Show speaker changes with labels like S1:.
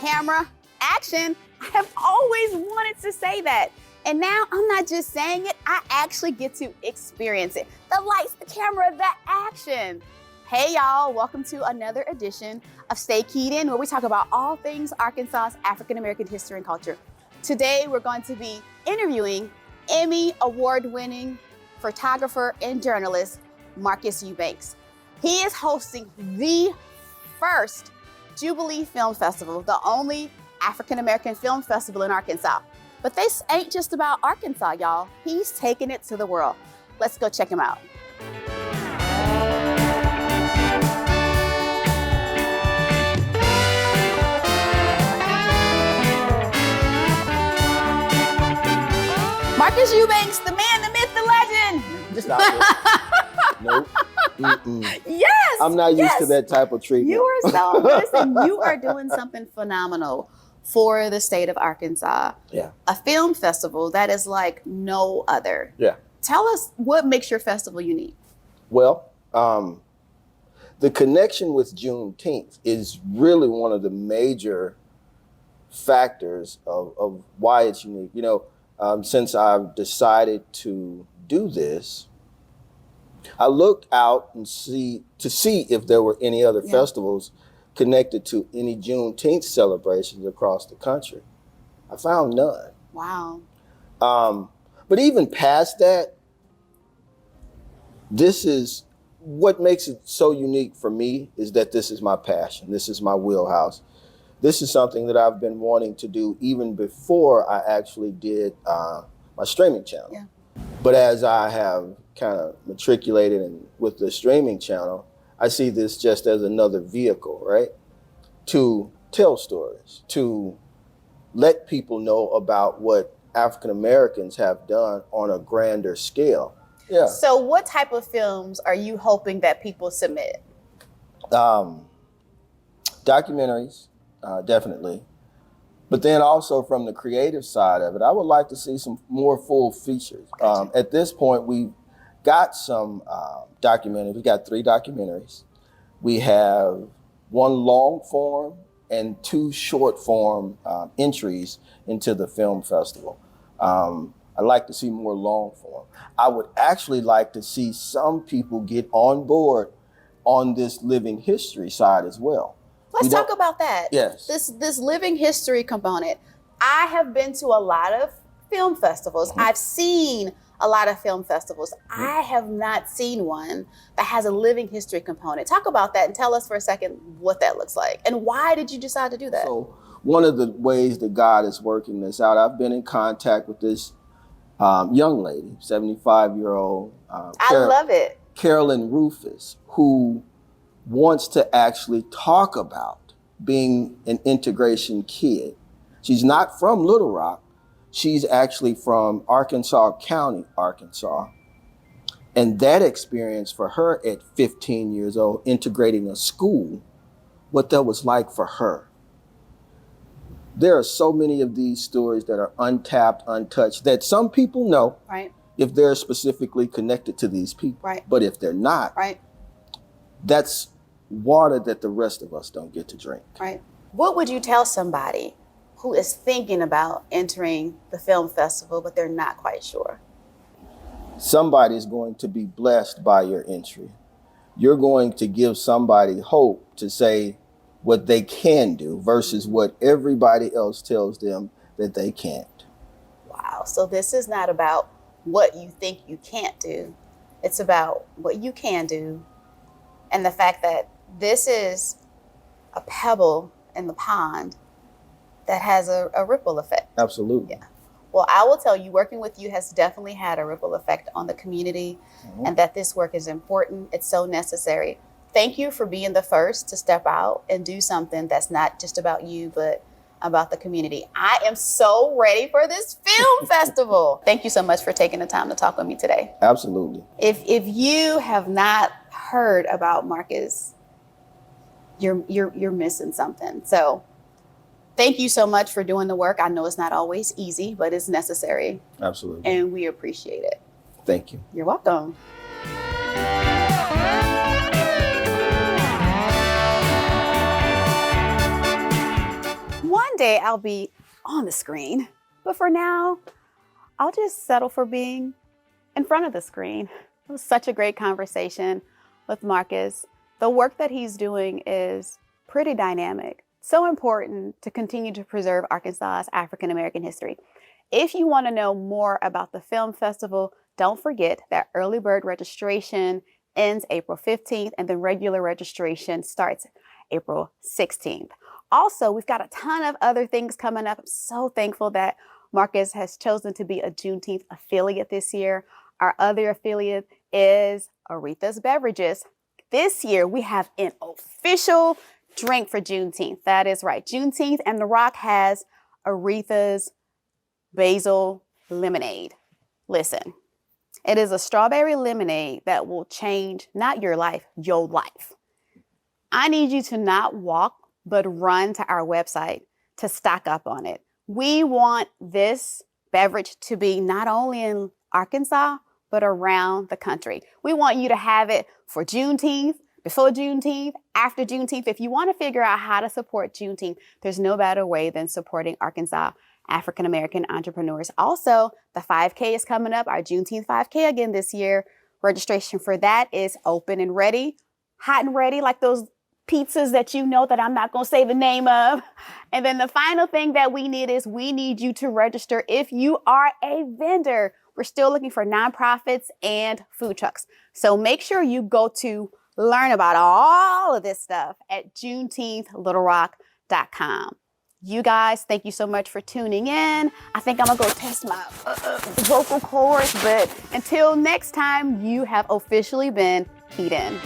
S1: camera, action. I have always wanted to say that. And now I'm not just saying it, I actually get to experience it. The lights, the camera, the action. Hey y'all, welcome to another edition of Stay Keyed In, where we talk about all things Arkansas's African-American history and culture. Today, we're going to be interviewing Emmy award-winning photographer and journalist, Marcus Eubanks. He is hosting the first Jubilee Film Festival, the only African-American film festival in Arkansas. But this ain't just about Arkansas, y'all. He's taking it to the world. Let's go check him out. Marcus Eubanks, the man, the myth, the legend.
S2: Stop it. Nope.
S1: Yes.
S2: I'm not used to that type of treatment.
S1: You are so, listen, you are doing something phenomenal for the state of Arkansas.
S2: Yeah.
S1: A film festival that is like no other.
S2: Yeah.
S1: Tell us what makes your festival unique.
S2: Well, the connection with Juneteenth is really one of the major factors of why it's unique. You know, since I've decided to do this, I looked out and see if there were any other festivals connected to any Juneteenth celebrations across the country. I found none.
S1: Wow.
S2: But even past that, this is what makes it so unique for me, is that this is my passion. This is my wheelhouse. This is something that I've been wanting to do even before I actually did my streaming channel.
S1: Yeah.
S2: But as I have kind of matriculated with the streaming channel, I see this just as another vehicle, right? To tell stories, to let people know about what African Americans have done on a grander scale. Yeah.
S1: So what type of films are you hoping that people submit?
S2: Documentaries, definitely. But then also from the creative side of it, I would like to see some more full features.
S1: Gotcha.
S2: At this point, we've got some documentaries. We got 3 documentaries. We have 1 long form and 2 short form entries into the film festival. I'd like to see more long form. I would actually like to see some people get on board on this living history side as well.
S1: Let's talk about that.
S2: Yes.
S1: This living history component. I have been to a lot of film festivals.
S2: Mm-hmm.
S1: I've seen a lot of film festivals.
S2: Mm-hmm.
S1: I have not seen one that has a living history component. Talk about that and tell us for a second what that looks like. And why did you decide to do that?
S2: So one of the ways that God is working this out, I've been in contact with this young lady, 75-year-old.
S1: I love it.
S2: Carolyn Rufus, who wants to actually talk about being an integration kid. She's not from Little Rock. She's actually from Arkansas County, Arkansas. And that experience for her at 15 years old, integrating a school, what that was like for her. There are so many of these stories that are untapped, untouched, that some people know,
S1: right,
S2: if they're specifically connected to these people.
S1: Right.
S2: But if they're not,
S1: right,
S2: that's water that the rest of us don't get to drink.
S1: right. What would you tell somebody who is thinking about entering the film festival, but they're not quite sure?
S2: Somebody's going to be blessed by your entry. You're going to give somebody hope to say what they can do versus what everybody else tells them that they can't.
S1: Wow. So this is not about what you think you can't do. It's about what you can do. And the fact that this is a pebble in the pond that has a ripple effect.
S2: Absolutely.
S1: Yeah. Well, I will tell you, working with you has definitely had a ripple effect on the community, and that this work is important. It's so necessary. Thank you for being the first to step out and do something that's not just about you, but about the community. I am so ready for this film festival. Thank you so much for taking the time to talk with me today.
S2: Absolutely.
S1: If you have not heard about Marcus, you're missing something. So thank you so much for doing the work. I know it's not always easy, but it's necessary.
S2: Absolutely.
S1: And we appreciate it.
S2: Thank you.
S1: You're welcome. day I'll be on the screen. But for now, I'll just settle for being in front of the screen. It was such a great conversation with Marcus. The work that he's doing is pretty dynamic. So important to continue to preserve Arkansas's African-American history. If you want to know more about the film festival, don't forget that early bird registration ends April 15th and the regular registration starts April 16th. Also, we've got a ton of other things coming up. I'm so thankful that Marcus has chosen to be a Juneteenth affiliate this year. Our other affiliate is Aretha's Beverages. This year, we have an official drink for Juneteenth. That is right. Juneteenth and The Rock has Aretha's Basil Lemonade. Listen, it is a strawberry lemonade that will change not your life, your life. I need you to not walk, but run to our website to stock up on it. We want this beverage to be not only in Arkansas, but around the country. We want you to have it for Juneteenth, before Juneteenth, after Juneteenth. If you want to figure out how to support Juneteenth, there's no better way than supporting Arkansas African-American entrepreneurs. Also, the 5K is coming up, our Juneteenth 5K again this year. Registration for that is open and ready, hot and ready, like those pizzas that you know that I'm not going to say the name of. And then the final thing that we need is we need you to register if you are a vendor. We're still looking for nonprofits and food trucks. So make sure you go to learn about all of this stuff at JuneteenthLittleRock.com. You guys, thank you so much for tuning in. I think I'm gonna go test my vocal cords, but until next time, you have officially been keyed in.